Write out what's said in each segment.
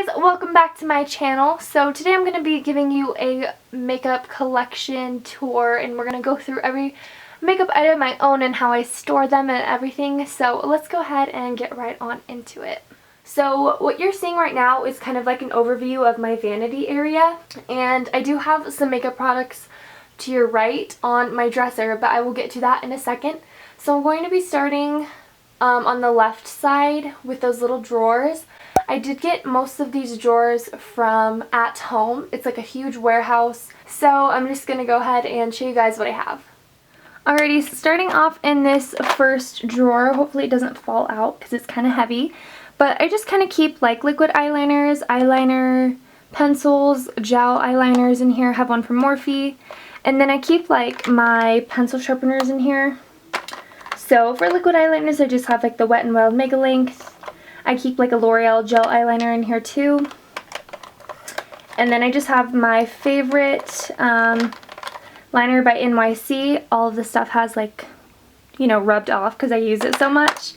guys, welcome back to my channel. So today I'm going to be giving you a makeup collection tour, and we're going to go through every makeup item I own and how I store them and everything. So let's go ahead and get right on into it. So what you're seeing right now is kind of like an overview of my vanity area, and I do have some makeup products to your right on my dresser, but I will get to that in a second. So I'm going to be starting on the left side with those little drawers. I did get most of these drawers from At Home. It's like a huge warehouse. So I'm just going to go ahead and show you guys what I have. Alrighty, so starting off in this first drawer, hopefully it doesn't fall out because it's kind of heavy. But I just kind of keep like liquid eyeliners, eyeliner, pencils, gel eyeliners in here. I have one from Morphe. And then I keep like my pencil sharpeners in here. So for liquid eyeliners, I just have like the Wet n Wild Mega Length. I keep like a L'Oreal gel eyeliner in here too. And then I just have my favorite liner by NYC. All of the stuff has like, you know, rubbed off because I use it so much.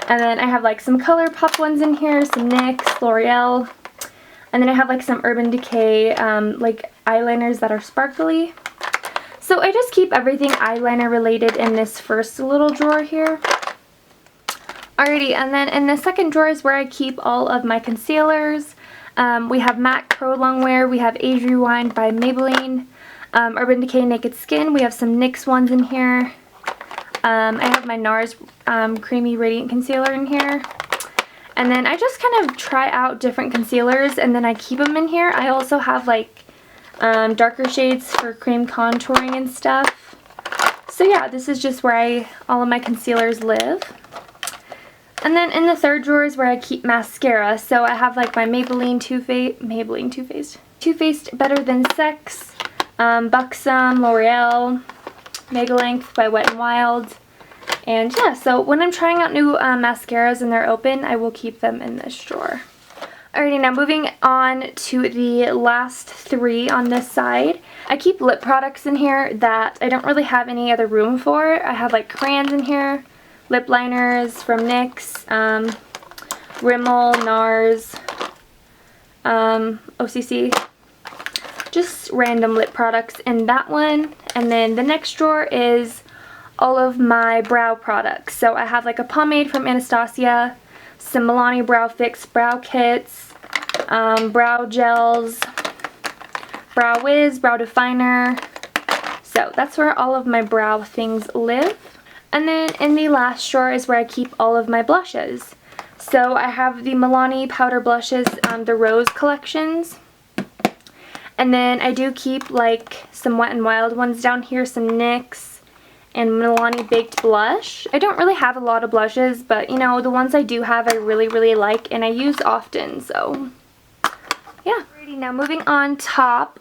And then I have like some ColourPop ones in here, some NYX, L'Oreal. And then I have like some Urban Decay like eyeliners that are sparkly. So I just keep everything eyeliner related in this first little drawer here. Alrighty, and then in the second drawer is where I keep all of my concealers. We have MAC Pro Longwear, we have Age Rewind by Maybelline, Urban Decay Naked Skin, we have some NYX ones in here. I have my NARS Creamy Radiant Concealer in here. And then I just kind of try out different concealers and then I keep them in here. I also have like darker shades for cream contouring and stuff. So yeah, this is just where all of my concealers live. And then in the third drawer is where I keep mascara. So I have like my Maybelline Too Faced Better Than Sex, Buxom, L'Oreal, Mega Length by Wet n Wild. And yeah, so when I'm trying out new mascaras and they're open, I will keep them in this drawer. Alrighty, now moving on to the last three on this side. I keep lip products in here that I don't really have any other room for. I have like crayons in here, lip liners from NYX, Rimmel, NARS, OCC. Just random lip products in that one. And then the next drawer is all of my brow products. So I have like a pomade from Anastasia, some Milani Brow Fix brow kits, brow gels, Brow Wiz, brow definer. So that's where all of my brow things live. And then in the last drawer is where I keep all of my blushes. So I have the Milani powder blushes, the Rose collections. And then I do keep like some Wet n Wild ones down here, some NYX, and Milani Baked Blush. I don't really have a lot of blushes, but you know, the ones I do have I really like and I use often, so yeah. Alrighty, now moving on top,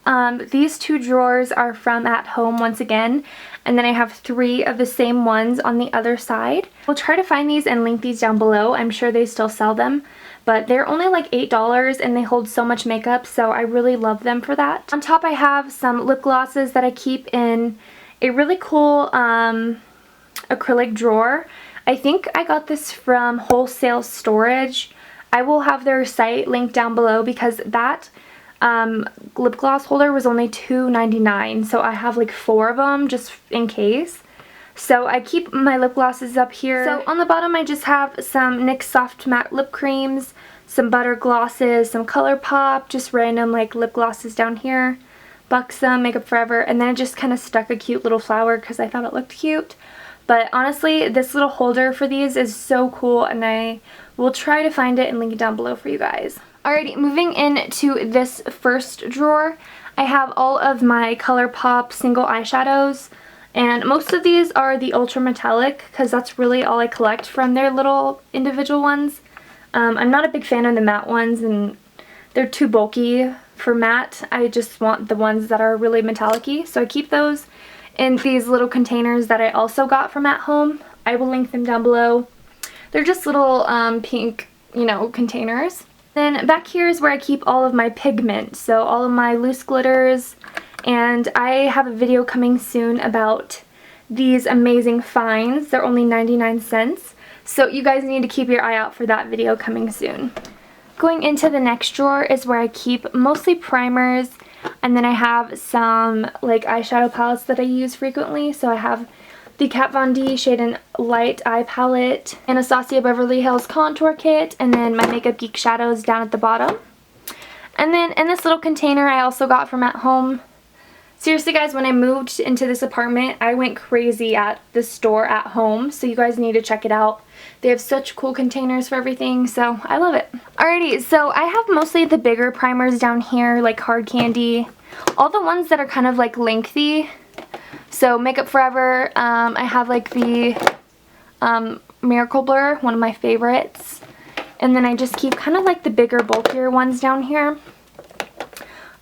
these two drawers are from At Home once again, and then I have three of the same ones on the other side. We'll try to find these and link these down below. I'm sure they still sell them, but they're only like $8 and they hold so much makeup, so I really love them for that. On top I have some lip glosses that I keep in a really cool acrylic drawer. I think I got this from Wholesale Storage. I will have their site linked down below because that lip gloss holder was only $2.99, so I have like 4 of them just in case. So I keep my lip glosses up here. So on the bottom I just have some NYX Soft Matte Lip Creams, some butter glosses, some ColourPop, just random like lip glosses down here, Buxom, Makeup Forever, and then I just kind of stuck a cute little flower because I thought it looked cute. But honestly, this little holder for these is so cool and I will try to find it and link it down below for you guys. Alrighty, moving into this first drawer, I have all of my ColourPop single eyeshadows. And most of these are the ultra metallic because that's really all I collect from their little individual ones. I'm not a big fan of the matte ones and they're too bulky for matte. I just want the ones that are really metallic-y. So I keep those in these little containers that I also got from At Home. I will link them down below. They're just little pink, you know, containers. Then back here is where I keep all of my pigment. So all of my loose glitters. And I have a video coming soon about these amazing finds. They're only 99 cents. So you guys need to keep your eye out for that video coming soon. Going into the next drawer is where I keep mostly primers, and then I have some like eyeshadow palettes that I use frequently. So I have the Kat Von D Shade and Light Eye Palette, Anastasia Beverly Hills Contour Kit, and then my Makeup Geek shadows down at the bottom. And then in this little container I also got from at home. Seriously guys, when I moved into this apartment, I went crazy at the store at home, so you guys need to check it out. They have such cool containers for everything, so I love it. Alrighty, so I have mostly the bigger primers down here, like Hard Candy. All the ones that are kind of like lengthy. So Makeup Forever, I have like the Miracle Blur, one of my favorites. And then I just keep kind of like the bigger, bulkier ones down here.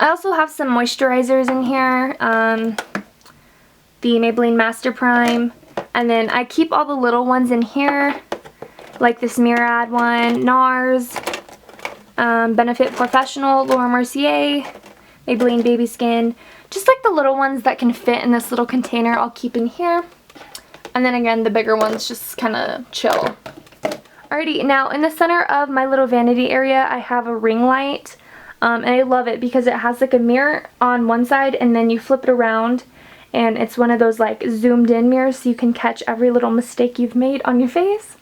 I also have some moisturizers in here, the Maybelline Master Prime. And then I keep all the little ones in here, like this Murad one, NARS, Benefit Professional, Laura Mercier, Maybelline Baby Skin. Just like the little ones that can fit in this little container I'll keep in here. And then again, the bigger ones just kind of chill. Alrighty, now in the center of my little vanity area, I have a ring light. And I love it because it has like a mirror on one side and then you flip it around. And it's one of those like zoomed in mirrors so you can catch every little mistake you've made on your face.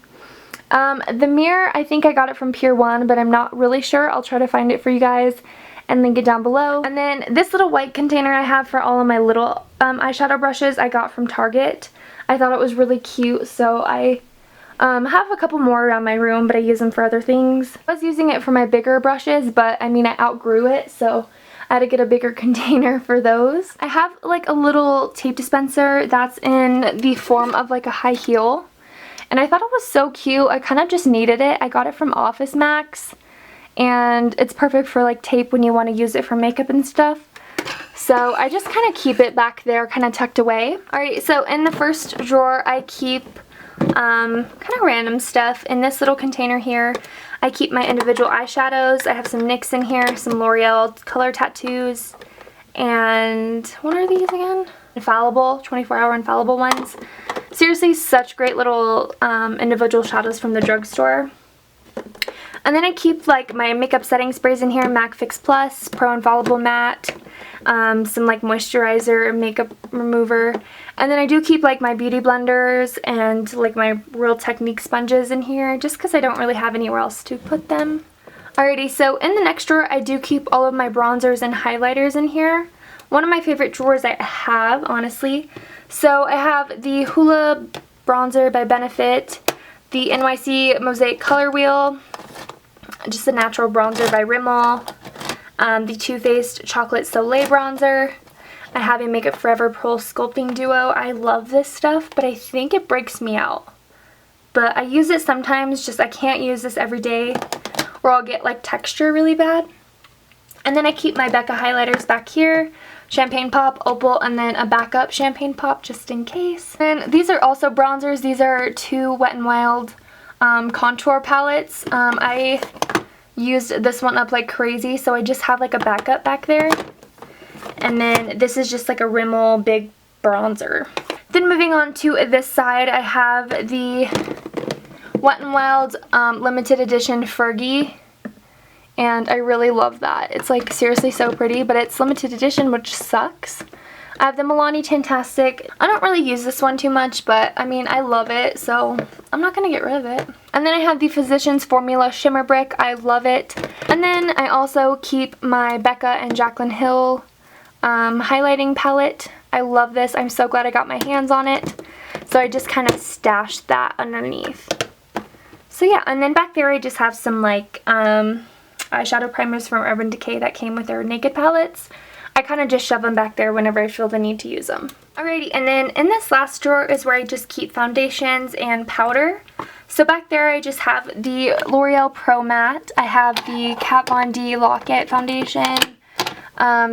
The mirror, I think I got it from Pier 1, but I'm not really sure. I'll try to find it for you guys and link it down below. And then this little white container I have for all of my little eyeshadow brushes I got from Target. I thought it was really cute, so I have a couple more around my room, but I use them for other things. I was using it for my bigger brushes, but I mean I outgrew it, so I had to get a bigger container for those. I have like a little tape dispenser that's in the form of like a high heel. And I thought it was so cute. I kind of just needed it. I got it from Office Max. And it's perfect for like tape when you want to use it for makeup and stuff. So I just kind of keep it back there, kind of tucked away. Alright, so in the first drawer I keep kind of random stuff. In this little container here I keep my individual eyeshadows. I have some NYX in here, some L'Oreal Color Tattoos, and what are these again? Infallible, 24-hour Infallible ones. Seriously, such great little individual shadows from the drugstore. And then I keep like my makeup setting sprays in here, MAC Fix Plus, Pro Infallible Matte, some like moisturizer, makeup remover. And then I do keep like my beauty blenders and like my Real Technique sponges in here just because I don't really have anywhere else to put them. Alrighty, so in the next drawer I do keep all of my bronzers and highlighters in here. One of my favorite drawers I have, honestly. So I have the Hoola bronzer by Benefit, the NYC Mosaic Color Wheel, just a natural bronzer by Rimmel, the Too Faced Chocolate Soleil bronzer. I have a Makeup Forever Pearl Sculpting Duo. I love this stuff, but I think it breaks me out. But I use it sometimes, just I can't use this every day, or I'll get like texture really bad. And then I keep my Becca highlighters back here, Champagne Pop, Opal, and then a backup Champagne Pop just in case. And these are also bronzers. These are two Wet n Wild contour palettes. I used this one up like crazy, so I just have like a backup back there. And then this is just like a Rimmel big bronzer. Then moving on to this side, I have the Wet n Wild limited edition Fergie. And I really love that. It's like seriously so pretty, but it's limited edition, which sucks. I have the Milani Tantastic. I don't really use this one too much, but I mean, I love it, so I'm not going to get rid of it. And then I have the Physicians Formula Shimmer Brick. I love it. And then I also keep my Becca and Jaclyn Hill highlighting palette. I love this. I'm so glad I got my hands on it. So I just kind of stashed that underneath. So yeah, and then back there I just have some like eyeshadow primers from Urban Decay that came with their Naked palettes. I kind of just shove them back there whenever I feel the need to use them. Alrighty, and then in this last drawer is where I just keep foundations and powder. So back there I just have the L'Oreal Pro Matte. I have the Kat Von D Lock-It Foundation,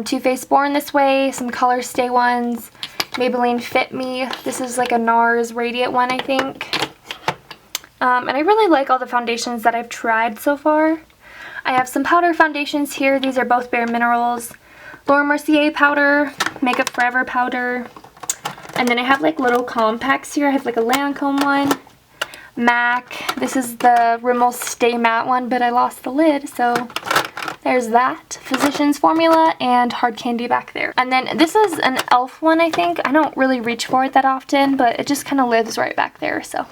Too Faced Born This Way, some Color Stay ones, Maybelline Fit Me. This is like a NARS Radiant one, I think. And I really like all the foundations that I've tried so far. I have some powder foundations here. These are both Bare Minerals. Laura Mercier powder, Makeup Forever powder. And then I have like little compacts here. I have like a Lancome one, MAC. This is the Rimmel Stay Matte one, but I lost the lid, so there's that. Physicians Formula and Hard Candy back there. And then this is an e.l.f. one, I think. I don't really reach for it that often, but it just kind of lives right back there, so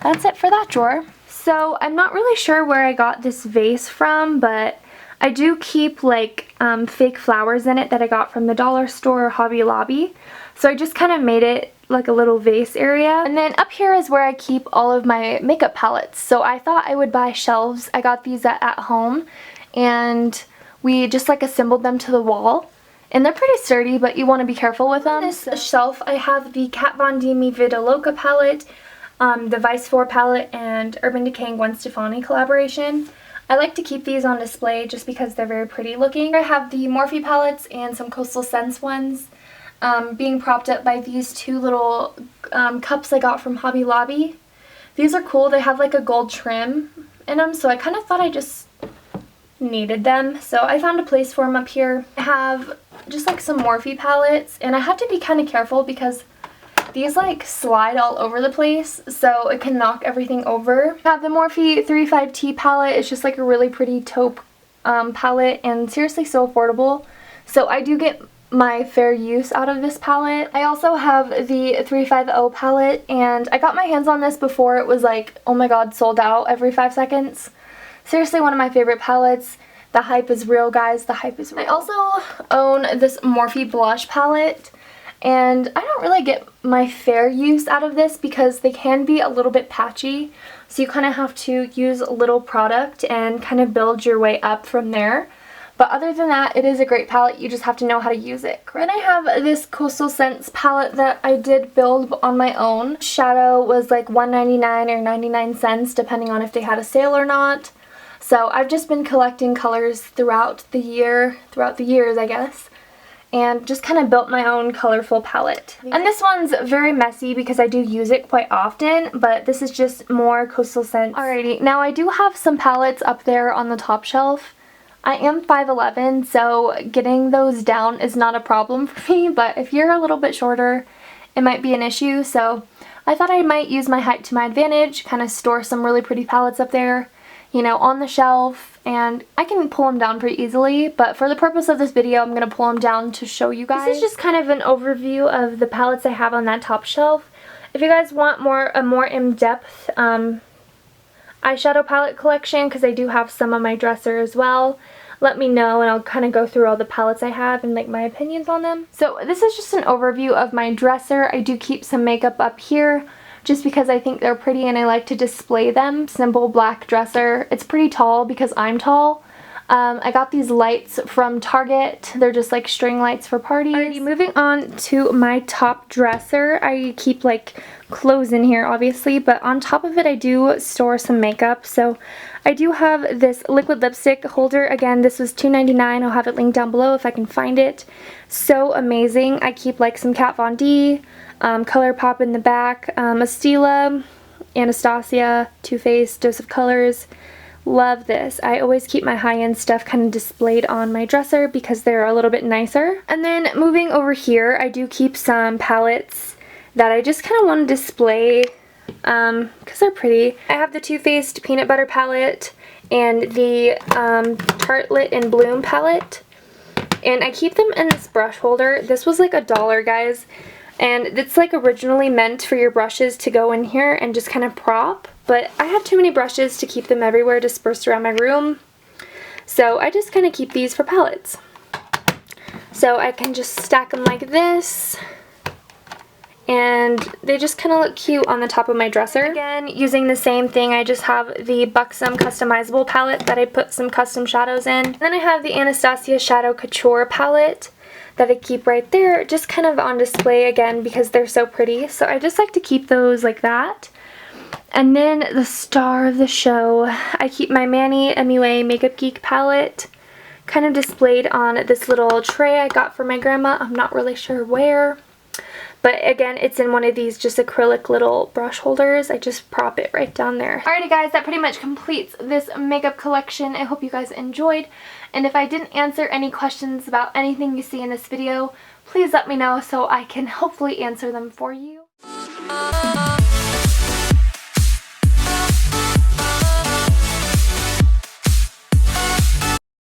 that's it for that drawer. So I'm not really sure where I got this vase from, but I do keep like fake flowers in it that I got from the dollar store or Hobby Lobby. So I just kind of made it like a little vase area. And then up here is where I keep all of my makeup palettes. So I thought I would buy shelves. I got these at home, and we just like assembled them to the wall. And they're pretty sturdy, but you want to be careful with them. On this shelf, I have the Kat Von D Mi Vida Loca palette, the Vice 4 palette, and Urban Decay and Gwen Stefani collaboration. I like to keep these on display just because they're very pretty looking. I have the Morphe palettes and some Coastal Scents ones, being propped up by these two little cups I got from Hobby Lobby. These are cool. They have like a gold trim in them, so I kind of thought I just needed them. So I found a place for them up here. I have just like some Morphe palettes, and I have to be kind of careful because these like slide all over the place, so it can knock everything over. I have the Morphe 35T palette. It's just like a really pretty taupe palette, and seriously so affordable. So I do get my fair use out of this palette. I also have the 350 palette, and I got my hands on this before it was like, oh my god, sold out every 5 seconds. Seriously one of my favorite palettes. The hype is real, guys. The hype is real. I also own this Morphe blush palette, and I don't really get my fair use out of this because they can be a little bit patchy. So you kind of have to use a little product and kind of build your way up from there. But other than that, it is a great palette. You just have to know how to use it. Then I have this Coastal Scents palette that I did build on my own. Shadow was like $1.99 or 99 cents depending on if they had a sale or not. So I've just been collecting colors throughout the years, I guess, and just kind of built my own colorful palette. And this one's very messy because I do use it quite often, but this is just more Coastal Scents. Alrighty, now I do have some palettes up there on the top shelf. I am 5'11", so getting those down is not a problem for me, but if you're a little bit shorter, it might be an issue. So I thought I might use my height to my advantage, kind of store some really pretty palettes up there, you know, on the shelf, and I can pull them down pretty easily, but for the purpose of this video, I'm going to pull them down to show you guys. This is just kind of an overview of the palettes I have on that top shelf. If you guys want a more in-depth eyeshadow palette collection, because I do have some on my dresser as well, let me know and I'll kind of go through all the palettes I have and like my opinions on them. So this is just an overview of my dresser. I do keep some makeup up here just because I think they're pretty and I like to display them. Simple black dresser. It's pretty tall because I'm tall. I got these lights from Target. They're just like string lights for parties. Alrighty, moving on to my top dresser. I keep like clothes in here obviously, but on top of it I do store some makeup. So I do have this liquid lipstick holder. Again, this was $2.99. I'll have it linked down below if I can find it. So amazing. I keep like some Kat Von D, ColourPop in the back, Estila, Anastasia, Too Faced, Dose of Colors. Love this. I always keep my high-end stuff kind of displayed on my dresser because they're a little bit nicer. And then moving over here, I do keep some palettes that I just kind of want to display because they're pretty. I have the Too Faced Peanut Butter palette and the Tartelette in Bloom palette. And I keep them in this brush holder. This was like $1, guys. And it's like originally meant for your brushes to go in here and just kind of prop. But I have too many brushes to keep them everywhere dispersed around my room. So I just kind of keep these for palettes. So I can just stack them like this. And they just kind of look cute on the top of my dresser. Again, using the same thing, I just have the Buxom customizable palette that I put some custom shadows in. Then I have the Anastasia Shadow Couture palette that I keep right there, just kind of on display again because they're so pretty. So I just like to keep those like that. And then the star of the show, I keep my Manny MUA Makeup Geek palette kind of displayed on this little tray I got from my grandma. I'm not really sure where. But again, it's in one of these just acrylic little brush holders. I just prop it right down there. Alrighty guys, that pretty much completes this makeup collection. I hope you guys enjoyed. And if I didn't answer any questions about anything you see in this video, please let me know so I can hopefully answer them for you.